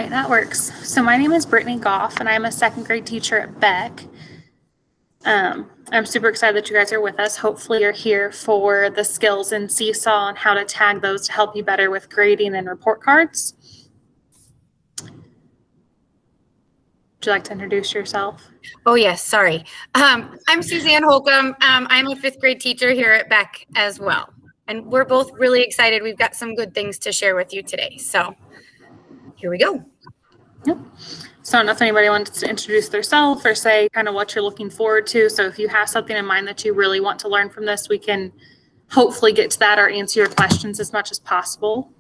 right, that works. So my name is Brittany Goff, and I'm a second grade teacher at Beck. I'm super excited that you guys are with us. Hopefully you're here for the skills in Seesaw and how to tag those to help you better with grading and report cards. Would you like to introduce yourself? Oh, yes. Sorry. I'm Suzanne Holcomb. I'm a fifth grade teacher here at Beck as well. And we're both really excited. We've got some good things to share with you today. So here we go. Yep. So I don't know if anybody wants to introduce themselves or say kind of what you're looking forward to. So if you have something in mind that you really want to learn from this, we can hopefully get to that or answer your questions as much as possible.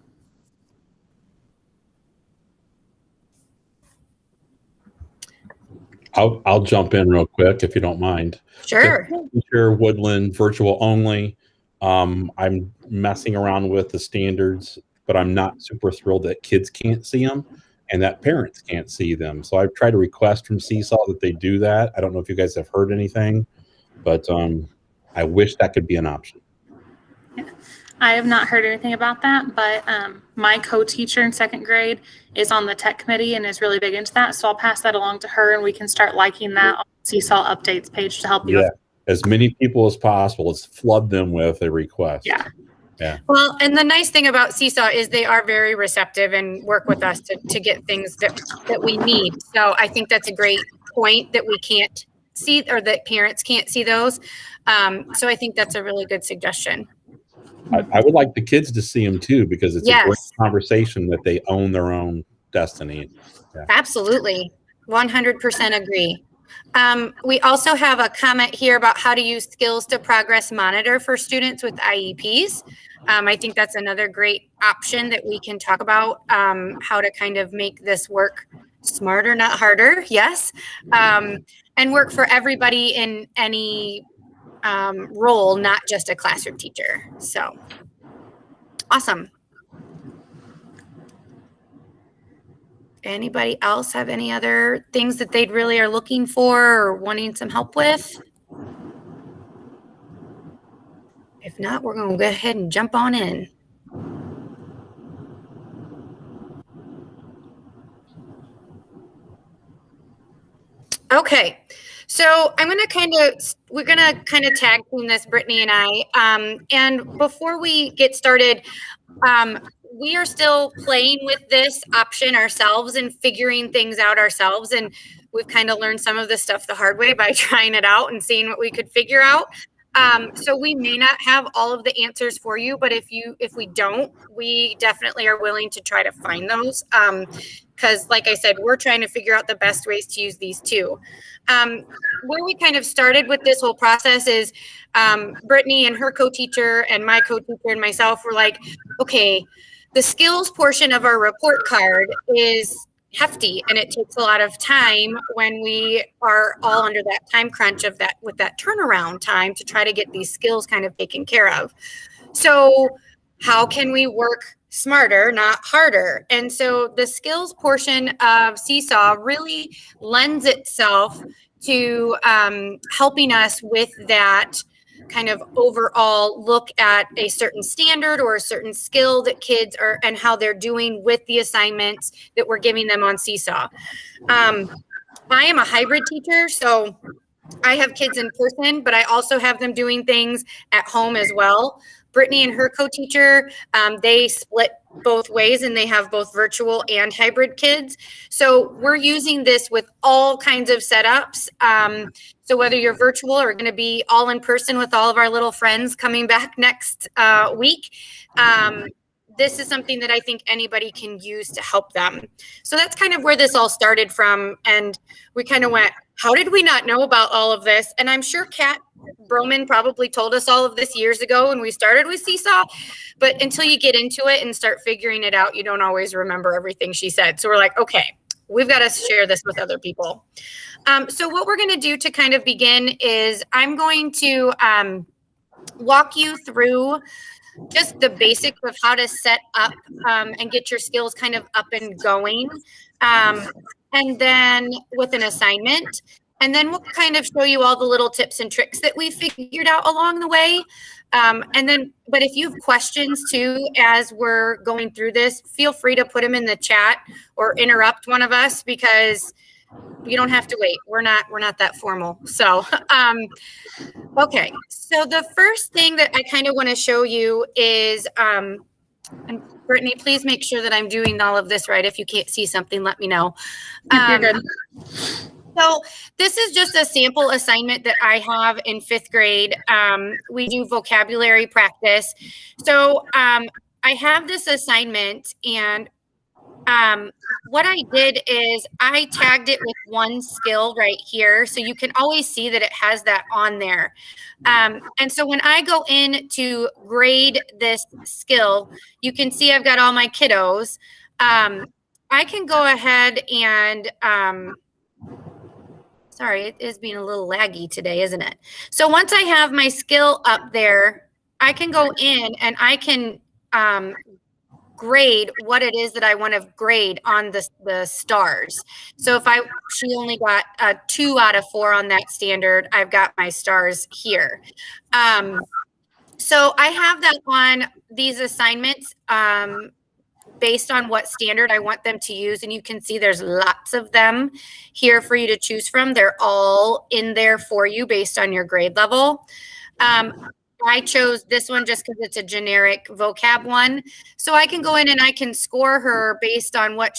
I'll jump in real quick if you don't mind. Sure. Teacher, Woodland, virtual only. I'm messing around with the standards, but I'm not super thrilled that kids can't see them and that parents can't see them. So I've tried to request from Seesaw that they do that. I don't know if you guys have heard anything, but I wish that could be an option. Yeah. I have not heard anything about that, but my co-teacher in second grade is on the tech committee and is really big into that. So I'll pass that along to her and we can start liking that on the Seesaw updates page to help you. Yeah, as many people as possible. Let's flood them with a request. Yeah. Yeah. Well, and the nice thing about Seesaw is they are very receptive and work with us to get things that we need. So I think that's a great point that we can't see or that parents can't see those. So I think that's a really good suggestion. I would like the kids to see them too, because it's Yes. a great conversation that they own their own destiny. Yeah. Absolutely. 100% agree. We also have a comment here about how to use skills to progress monitor for students with IEPs. I think that's another great option that we can talk about, how to kind of make this work smarter, not harder. Yes. And work for everybody in any role, not just a classroom teacher. So awesome. Anybody else have any other things that they really are looking for or wanting some help with? If not, we're going to go ahead and jump on in. Okay, so we're going to kind of tag team this, Brittany and I. And before we get started, we are still playing with this option ourselves and figuring things out ourselves. And we've kind of learned some of this stuff the hard way by trying it out and seeing what we could figure out. So we may not have all of the answers for you, but if we don't, we definitely are willing to try to find those. Because like I said, we're trying to figure out the best ways to use these too. Where we kind of started with this whole process is Brittany and her co-teacher and my co-teacher and myself were like, okay, the skills portion of our report card is hefty and it takes a lot of time when we are all under that time crunch of that with that turnaround time to try to get these skills kind of taken care of. So how can we work smarter, not harder? And so the skills portion of Seesaw really lends itself to helping us with that kind of overall look at a certain standard or a certain skill that kids are and how they're doing with the assignments that we're giving them on Seesaw. I am a hybrid teacher, so I have kids in person, but I also have them doing things at home as well. Brittany and her co-teacher, they split both ways and they have both virtual and hybrid kids. So we're using this with all kinds of setups. So whether you're virtual or going to be all in person with all of our little friends coming back next week, this is something that I think anybody can use to help them. So that's kind of where this all started from. And we kind of went, how did we not know about all of this? And I'm sure Kat Broman probably told us all of this years ago when we started with Seesaw, but until you get into it and start figuring it out, you don't always remember everything she said. So we're like, okay, we've got to share this with other people. So what we're going to do to kind of begin is I'm going to walk you through just the basics of how to set up and get your skills kind of up and going. And then with an assignment, And then we'll kind of show you all the little tips and tricks that we figured out along the way. But if you have questions too, as we're going through this, feel free to put them in the chat or interrupt one of us, because you don't have to wait. We're not that formal. So, okay. So the first thing that I kind of want to show you is, and Brittany, please make sure that I'm doing all of this right. If you can't see something, let me know. You're good. So this is just a sample assignment that I have in 5th grade. We do vocabulary practice. So I have this assignment, and what I did is I tagged it with one skill right here. So you can always see that it has that on there. And so when I go in to grade this skill, you can see I've got all my kiddos. I can go ahead and, sorry, it is being a little laggy today, isn't it? So once I have my skill up there, I can go in and I can grade what it is that I want to grade on the stars. So if she only got a 2 out of 4 on that standard, I've got my stars here. So I have that on these assignments based on what standard I want them to use. And you can see there's lots of them here for you to choose from. They're all in there for you based on your grade level. I chose this one just because it's a generic vocab one. So I can go in and I can score her based on what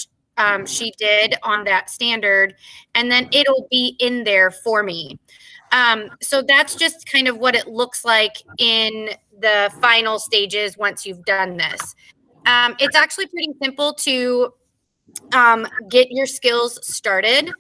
she did on that standard, and then it'll be in there for me. So that's just kind of what it looks like in the final stages once you've done this. It's actually pretty simple to get your skills started.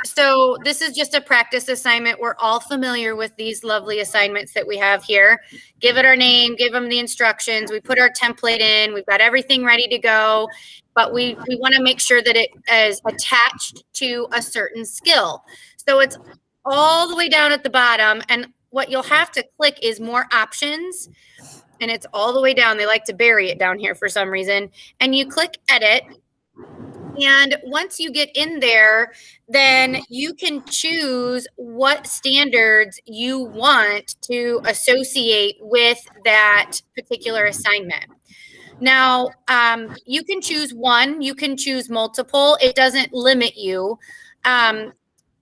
So this is just a practice assignment. We're all familiar with these lovely assignments that we have here. Give it our name, give them the instructions. We put our template in, we've got everything ready to go, but we want to make sure that it is attached to a certain skill. So it's all the way down at the bottom, and what you'll have to click is more options, and it's all the way down. They like to bury it down here for some reason, and you click edit. And once you get in there, then you can choose what standards you want to associate with that particular assignment. Now, you can choose one, you can choose multiple. It doesn't limit you.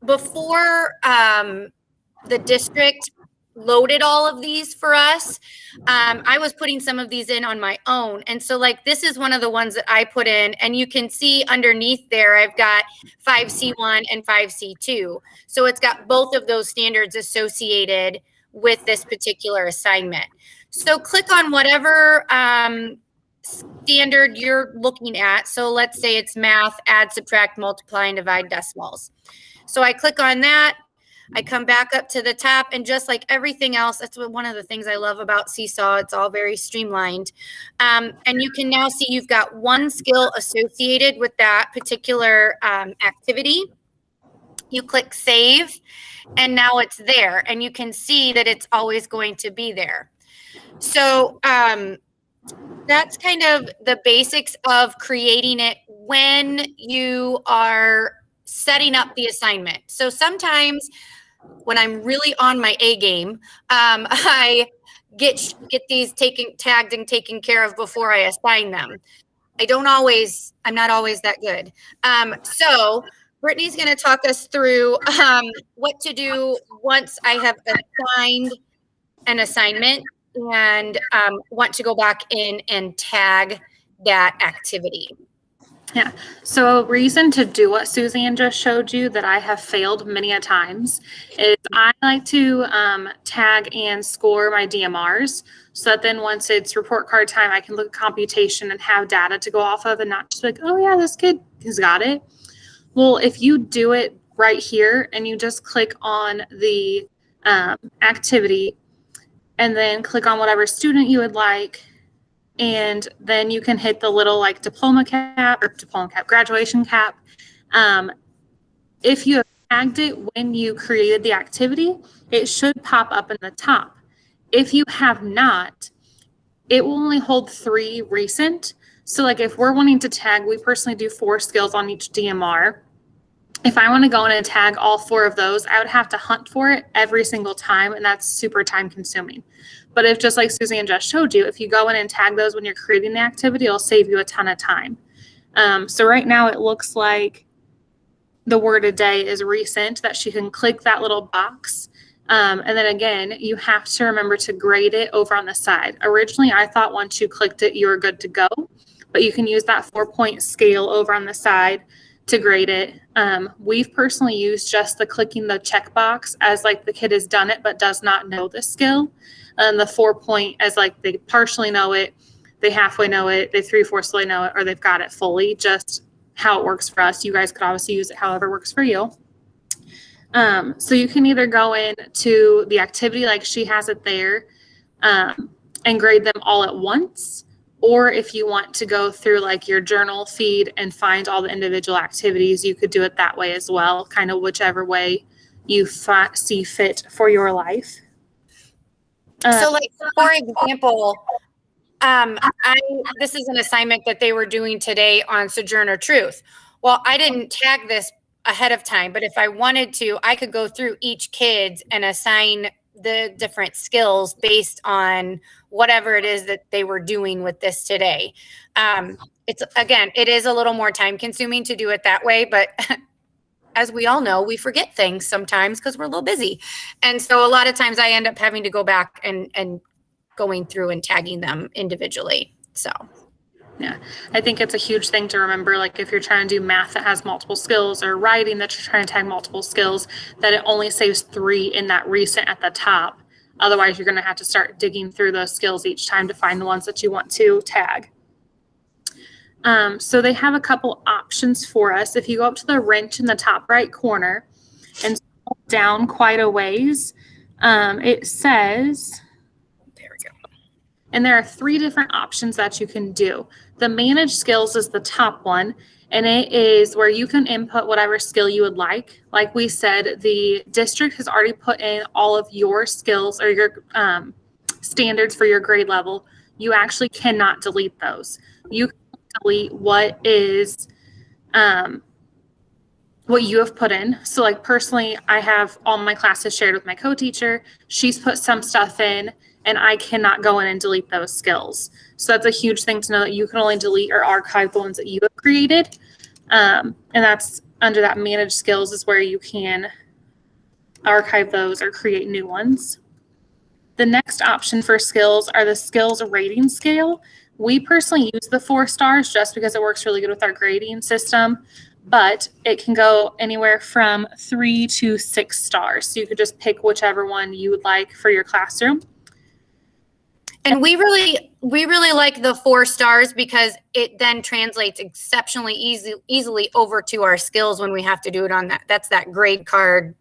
Before the district loaded all of these for us, I was putting some of these in on my own. And so like, this is one of the ones that I put in, and you can see underneath there, I've got 5C1 and 5C2. So it's got both of those standards associated with this particular assignment. So click on whatever standard you're looking at. So let's say it's math, add, subtract, multiply, and divide decimals. So I click on that. I come back up to the top, and just like everything else, that's one of the things I love about Seesaw. It's all very streamlined. And you can now see you've got one skill associated with that particular activity. You click save, and now it's there, and you can see that it's always going to be there. So that's kind of the basics of creating it when you are setting up the assignment. So sometimes when I'm really on my A game, I get these tagged and taken care of before I assign them. I'm not always that good. So Brittany's going to talk us through what to do once I have assigned an assignment and want to go back in and tag that activity. Yeah. So a reason to do what Suzanne just showed you that I have failed many a times is I like to tag and score my DMRs so that then once it's report card time, I can look at computation and have data to go off of and not just like, oh yeah, this kid has got it. Well, if you do it right here and you just click on the activity and then click on whatever student you would like, and then you can hit the little like graduation cap. If you have tagged it when you created the activity, it should pop up in the top. If you have not, it will only hold 3 recent. So like if we're wanting to tag, we personally do 4 skills on each DMR. if I want to go in and tag all 4 of those, I would have to hunt for it every single time, and that's super time consuming. But if, just like Suzanne just showed you, if you go in and tag those when you're creating the activity, it'll save you a ton of time. So right now it looks like the word a day is recent, that she can click that little box. And then again, you have to remember to grade it over on the side. Originally, I thought once you clicked it, you were good to go, but you can use that 4-point scale over on the side to grade it. We've personally used just the clicking the checkbox as like the kid has done it but does not know the skill. And the 4-point as like they partially know it, they halfway know it, they 3/4 know it, or they've got it fully, just how it works for us. You guys could obviously use it however works for you. So you can either go in to the activity like she has it there and grade them all at once, or if you want to go through like your journal feed and find all the individual activities, you could do it that way as well, kind of whichever way you see fit for your life. So like, for example, this is an assignment that they were doing today on Sojourner Truth. Well, I didn't tag this ahead of time, but if I wanted to, I could go through each kid and assign the different skills based on whatever it is that they were doing with this today. It is a little more time consuming to do it that way, but as we all know, we forget things sometimes because we're a little busy. And so a lot of times I end up having to go back and going through and tagging them individually. So yeah, I think it's a huge thing to remember, like if you're trying to do math that has multiple skills, or writing that you're trying to tag multiple skills, that it only saves 3 in that recent at the top. Otherwise, you're going to have to start digging through those skills each time to find the ones that you want to tag. So they have a couple options for us. If you go up to the wrench in the top right corner and scroll down quite a ways, it says, there we go. And there are 3 different options that you can do. The manage skills is the top one, and it is where you can input whatever skill you would like. Like we said, the district has already put in all of your skills or your standards for your grade level. You actually cannot delete those. You can delete what is what you have put in. So like personally, I have all my classes shared with my co-teacher. She's put some stuff in, and I cannot go in and delete those skills. So that's a huge thing to know, that you can only delete or archive the ones that you have created. And that's under that manage skills is where you can archive those or create new ones. The next option for skills are the skills rating scale. We personally use the 4 stars just because it works really good with our grading system, but it can go anywhere from 3 to 6 stars. So you could just pick whichever one you would like for your classroom. And we really like the 4 stars because it then translates exceptionally easily over to our skills when we have to do it on that. That's that grade card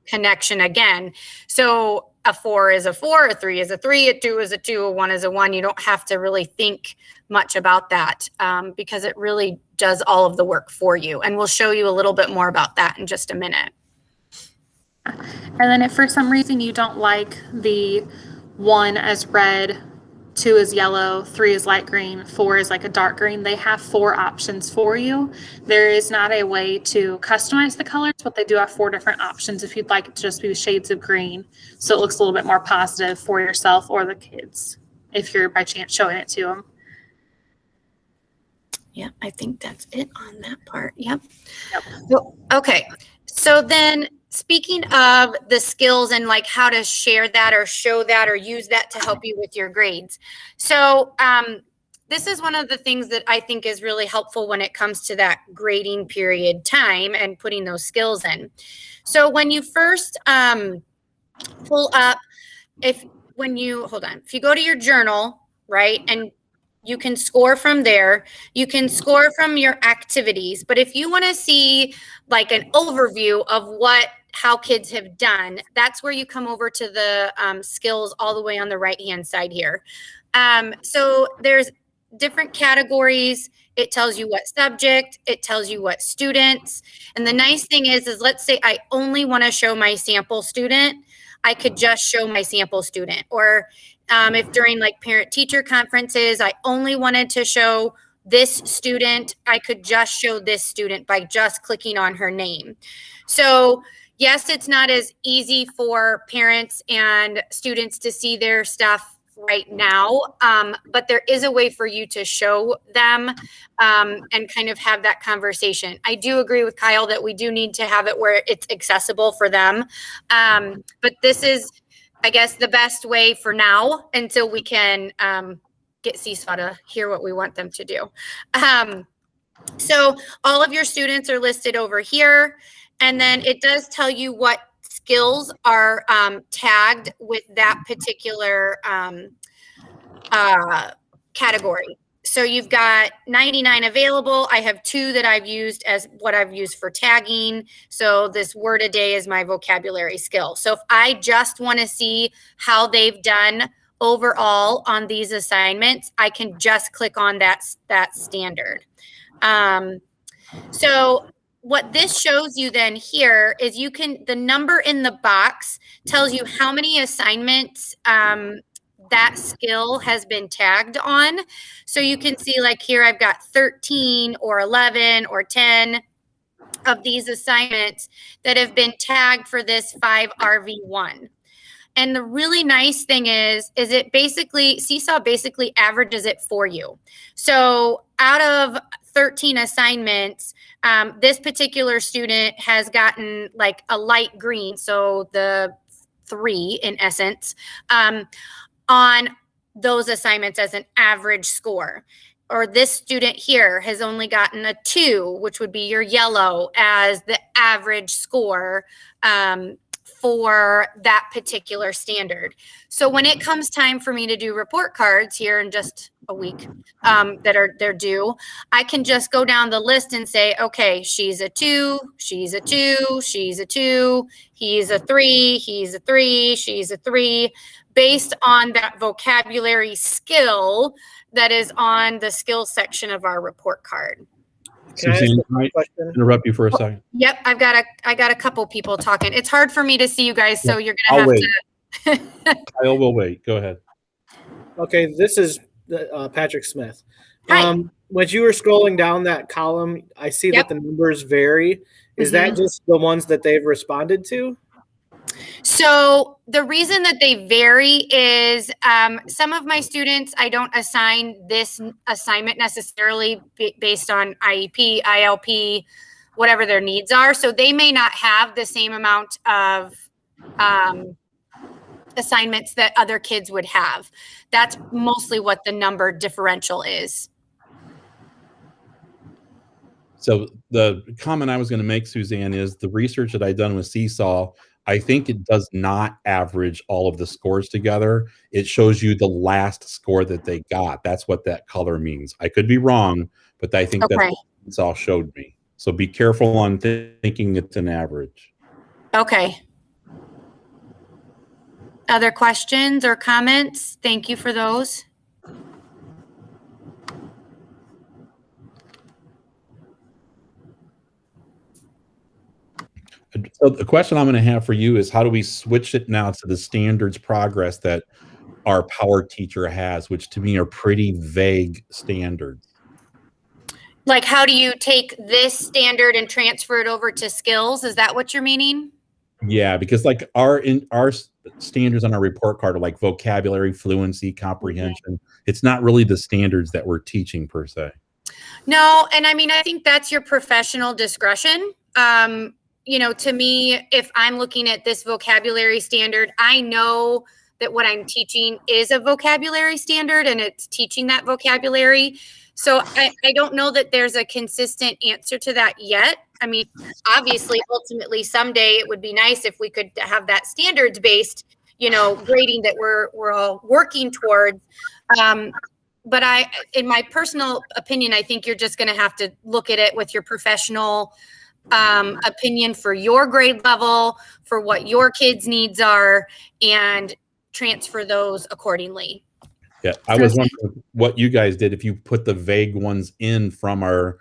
connection again. So a 4 is a 4, a 3 is a 3, a 2 is a 2, a 1 is a 1. You don't have to really think much about that because it really does all of the work for you. And we'll show you a little bit more about that in just a minute. And then if for some reason you don't like the 1 as red, 2 is yellow, 3 is light green, 4 is like a dark green, they have 4 options for you. There is not a way to customize the colors, but they do have 4 different options if you'd like it to just be shades of green, so it looks a little bit more positive for yourself or the kids if you're by chance showing it to them. Yeah, I think that's it on that part. Yep. Well, okay. So then, speaking of the skills and like how to share that or show that or use that to help you with your grades. So this is one of the things that I think is really helpful when it comes to that grading period time and putting those skills in. So when you first pull up, if you go to your journal, right, and you can score from there. You can score from your activities. But if you want to see like an overview of how kids have done, that's where you come over to the skills all the way on the right-hand side here. So there's different categories. It tells you what subject. It tells you what students. And the nice thing is let's say I only want to show my sample student. I could just show my sample student. Or if during like parent-teacher conferences, I only wanted to show this student, I could just show this student by just clicking on her name. So yes, it's not as easy for parents and students to see their stuff right now, but there is a way for you to show them and kind of have that conversation. I do agree with Kyle that we do need to have it where it's accessible for them. But this is, I guess, the best way for now until we can get Seesaw to hear what we want them to do. So all of your students are listed over here. And then it does tell you what skills are tagged with that particular category. So you've got 99 available. I have 2 that I've used as what I've used for tagging. So this word a day is my vocabulary skill. So if I just want to see how they've done overall on these assignments, I can just click on that standard. So what this shows you then here is the number in the box tells you how many assignments that skill has been tagged on. So you can see like here, I've got 13 or 11 or 10 of these assignments that have been tagged for this 5RV1. And the really nice thing is it basically, Seesaw basically averages it for you. So out of 13 assignments, this particular student has gotten like a light green, so the 3 in essence, on those assignments as an average score. Or this student here has only gotten a 2, which would be your yellow, as the average score for that particular standard. So when it comes time for me to do report cards here in just a week they're due, I can just go down the list and say, okay, she's a 2, she's a 2, she's a 2, he's a 3, he's a 3, she's a 3, based on that vocabulary skill that is on the skills section of our report card. Suzanne, can I interrupt you for a second? Yep, I got a couple people talking. It's hard for me to see you guys, so you're gonna have to. Kyle will wait. Go ahead. Okay, this is Patrick Smith. Hi. When you were scrolling down that column, I see that the numbers vary. Is that just the ones that they've responded to? So the reason that they vary is some of my students, I don't assign this assignment necessarily based on IEP, ILP, whatever their needs are. So they may not have the same amount of assignments that other kids would have. That's mostly what the number differential is. So the comment I was going to make, Suzanne, is the research that I've done with Seesaw, I think it does not average all of the scores together. It shows you the last score that they got. That's what that color means. I could be wrong, but I think that's what Seesaw showed me. So be careful on thinking it's an average. Okay. Other questions or comments? Thank you for those. So the question I'm going to have for you is, how do we switch it now to the standards progress that our power teacher has, which to me are pretty vague standards? Like, how do you take this standard and transfer it over to skills? Is that what you're meaning? Yeah, because like our standards on our report card are like vocabulary, fluency, comprehension. It's not really the standards that we're teaching per se. No, and I mean, I think that's your professional discretion. You know, to me, if I'm looking at this vocabulary standard, I know that what I'm teaching is a vocabulary standard and it's teaching that vocabulary. So I don't know that there's a consistent answer to that yet. I mean, obviously, ultimately, someday it would be nice if we could have that standards-based, you know, grading that we're all working towards. But in my personal opinion, I think you're just going to have to look at it with your professional opinion for your grade level, for what your kids' needs are, and transfer those accordingly. Yeah, I was wondering what you guys did if you put the vague ones in from our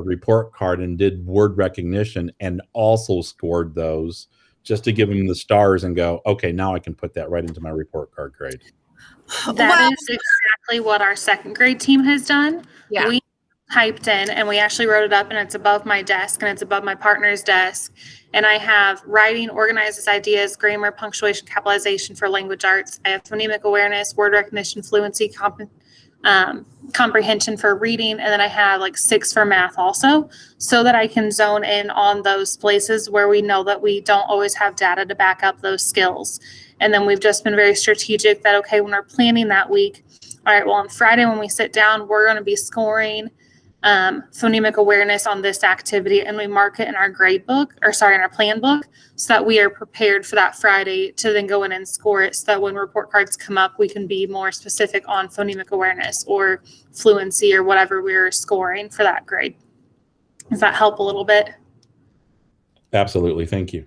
report card and did word recognition and also scored those just to give them the stars and go, okay, now I can put that right into my report card grade. That is exactly exactly what our second grade team has done. Yeah. We typed in and we actually wrote it up, and it's above my desk and it's above my partner's desk. And I have writing, organizes ideas, grammar, punctuation, capitalization for language arts. I have phonemic awareness, word recognition, fluency, comprehension for reading. And then I have like 6 for math also, so that I can zone in on those places where we know that we don't always have data to back up those skills. And then we've just been very strategic that, okay, when we're planning that week, all right, well, on Friday when we sit down, we're going to be scoring phonemic awareness on this activity, and we mark it in our grade book, or sorry, in our plan book, so that we are prepared for that Friday to then go in and score it, so that when report cards come up, we can be more specific on phonemic awareness or fluency or whatever we're scoring for that grade. Does that help a little bit? Absolutely. Thank you.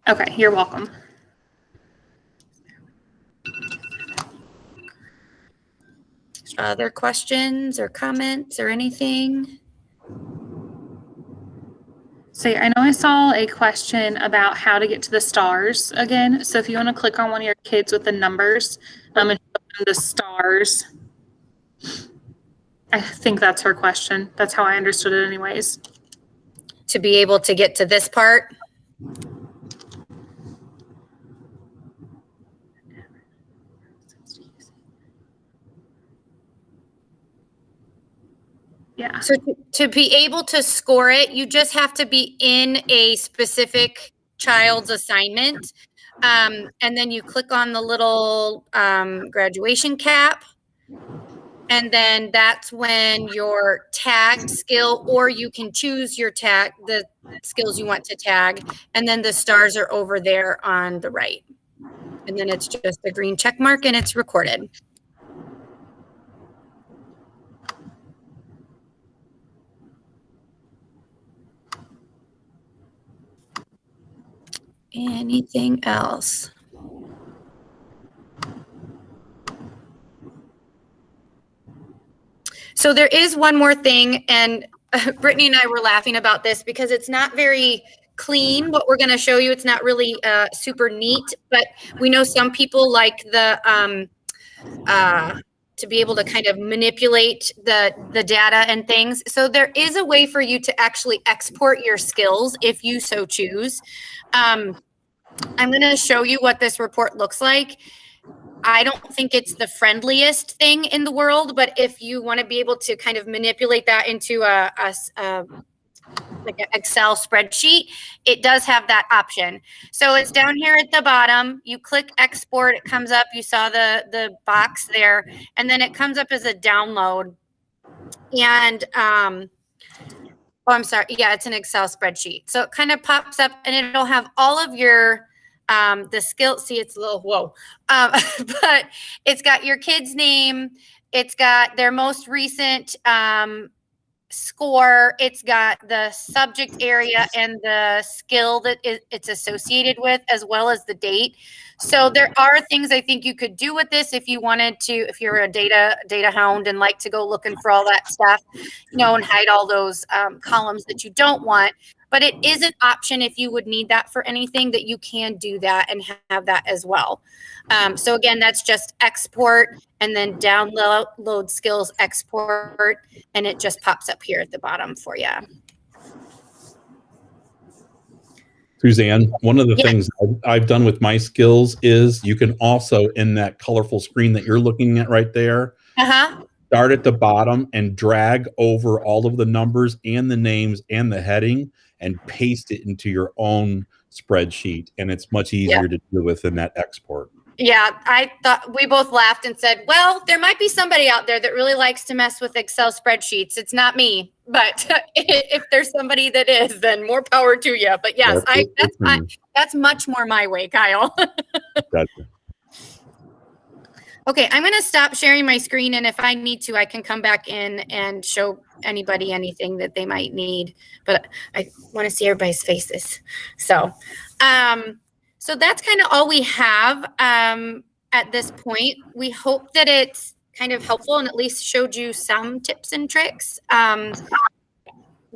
Okay, you're welcome. Other questions or comments or anything? So I know I saw a question about how to get to the stars again. So if you want to click on one of your kids with the numbers and show them the stars. I think that's her question. That's how I understood it anyways. To be able to get to this part? Yeah. So to be able to score it, you just have to be in a specific child's assignment. And then you click on the little graduation cap. And then that's when your tagged skill, or you can choose your tag, the skills you want to tag. And then the stars are over there on the right. And then it's just a green check mark and it's recorded. Anything else? So there is one more thing, and Brittany and I were laughing about this because it's not very clean what we're going to show you. It's not really super neat, but we know some people like the to be able to kind of manipulate the data and things. So there is a way for you to actually export your skills if you so choose. I'm going to show you what this report looks like. I don't think it's the friendliest thing in the world, but if you want to be able to kind of manipulate that into like an Excel spreadsheet, it does have that option. So it's down here at the bottom. You click export, it comes up. You saw the box there, and then it comes up as a download. And oh, I'm sorry. Yeah, it's an Excel spreadsheet. So it kind of pops up, and it'll have all of your the skill. See, it's a little whoa, but it's got your kid's name. It's got their most recent score. It's got the subject area and the skill that it's associated with, as well as the date. So there are things I think you could do with this if you wanted to, if you're a data hound and like to go looking for all that stuff, you know, and hide all those columns that you don't want. But it is an option if you would need that for anything, that you can do that and have that as well. So again, that's just export and then download skills export, and it just pops up here at the bottom for you. Suzanne, one of the things I've done with my skills is you can also, in that colorful screen that you're looking at right there, start at the bottom and drag over all of the numbers and the names and the heading and paste it into your own spreadsheet. And it's much easier to deal with in that export. Yeah, I thought, we both laughed and said, well, there might be somebody out there that really likes to mess with Excel spreadsheets. It's not me, but if there's somebody that is, then more power to you. But yes, that's much more my way, Kyle. Gotcha. Okay, I'm going to stop sharing my screen, and if I need to, I can come back in and show anybody anything that they might need. But I want to see everybody's faces. So, so that's kind of all we have at this point. We hope that it's kind of helpful and at least showed you some tips and tricks.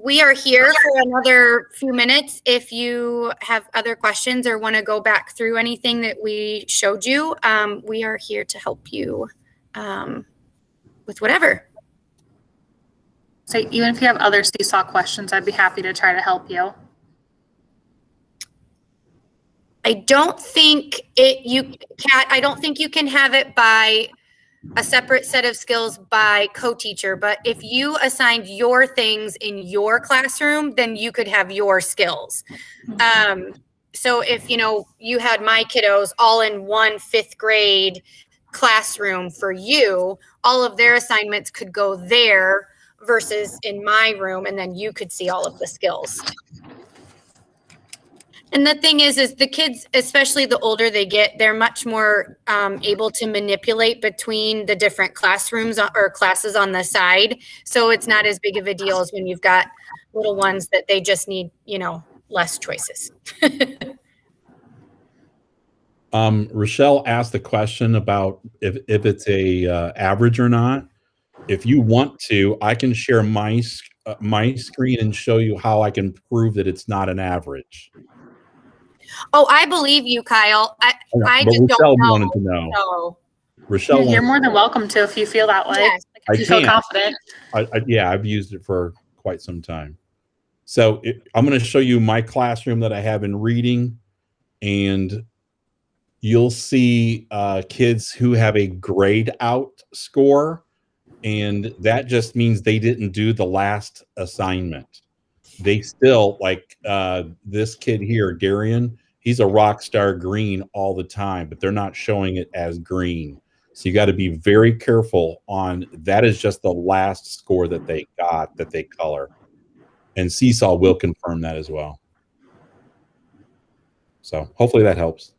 We are here for another few minutes if you have other questions or want to go back through anything that we showed you. We are here to help you with whatever. So even if you have other Seesaw questions, I'd be happy to try to help you. I don't think I don't think you can have it by a separate set of skills by co-teacher, but if you assigned your things in your classroom, then you could have your skills. So if, you had my kiddos all in one 5th grade classroom for you, all of their assignments could go there versus in my room, and then you could see all of the skills. And the thing is the kids, especially the older they get, they're much more able to manipulate between the different classrooms or classes on the side. So it's not as big of a deal as when you've got little ones that they just need, less choices. Rochelle asked the question about if it's a average or not. If you want to, I can share my screen and show you how I can prove that it's not an average. Oh, I believe you, Kyle. I just Rochelle don't know. wanted to know. So. Rochelle, you're more than welcome to if you feel that way. Yes. If you feel confident. I've used it for quite some time. So I'm going to show you my classroom that I have in reading, and you'll see kids who have a grayed out score, and that just means they didn't do the last assignment. They still, like this kid here, Darian, he's a rock star green all the time, but they're not showing it as green. So you got to be very careful on that. Is just the last score that they got that they color. And Seesaw will confirm that as well. So hopefully that helps.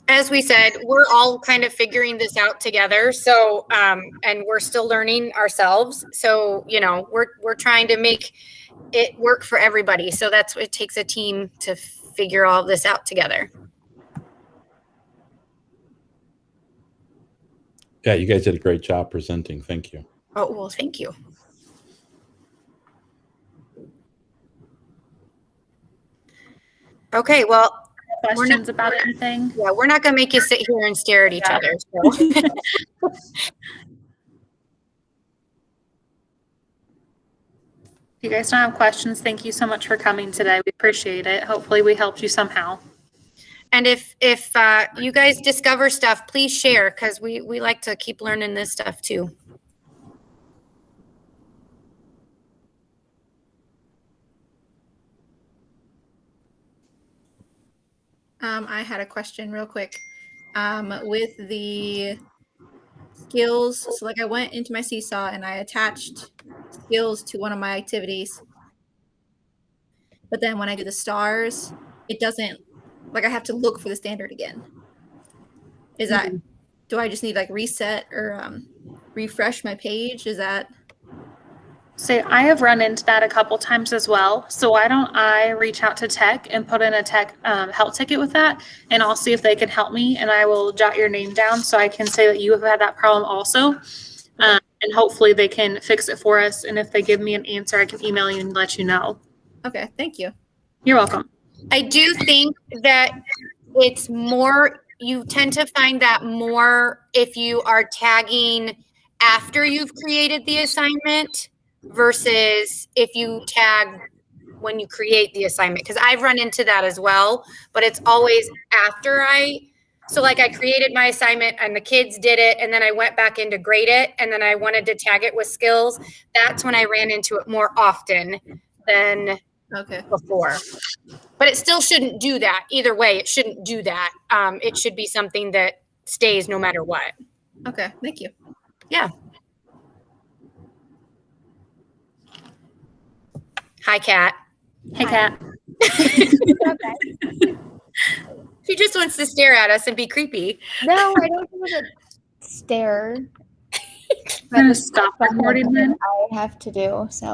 As we said, we're all kind of figuring this out together. So, and we're still learning ourselves. So, we're trying to make it work for everybody. So that's what it takes, a team to figure all this out together. Yeah, you guys did a great job presenting. Thank you. Oh, well, thank you. Okay, well, Questions about anything? Yeah, we're not going to make you sit here and stare at each other. So. If you guys don't have questions, thank you so much for coming today. We appreciate it. Hopefully we helped you somehow. And if you guys discover stuff, please share, because we like to keep learning this stuff too. I had a question real quick. With the skills, so like I went into my Seesaw and I attached skills to one of my activities. But then when I do the stars, it doesn't, like I have to look for the standard again. Is that, do I just need like reset or refresh my page? Is that? So I have run into that a couple times as well. So why don't I reach out to tech and put in a tech help ticket with that, and I'll see if they can help me, and I will jot your name down so I can say that you have had that problem also. And hopefully they can fix it for us. And if they give me an answer, I can email you and let you know. Okay, thank you. You're welcome. I do think that it's more, you tend to find that more if you are tagging after you've created the assignment versus if you tag when you create the assignment. Because I've run into that as well, but it's always after so like I created my assignment and the kids did it, and then I went back in to grade it, and then I wanted to tag it with skills. That's when I ran into it more often than before. But it still shouldn't do that. Either way, it shouldn't do that. It should be something that stays no matter what. Okay, thank you. Yeah. Hi, Kat. Hey, Kat. She just wants to stare at us and be creepy. No, I don't want to stare. I'm going to stop recording then. I have to do, so.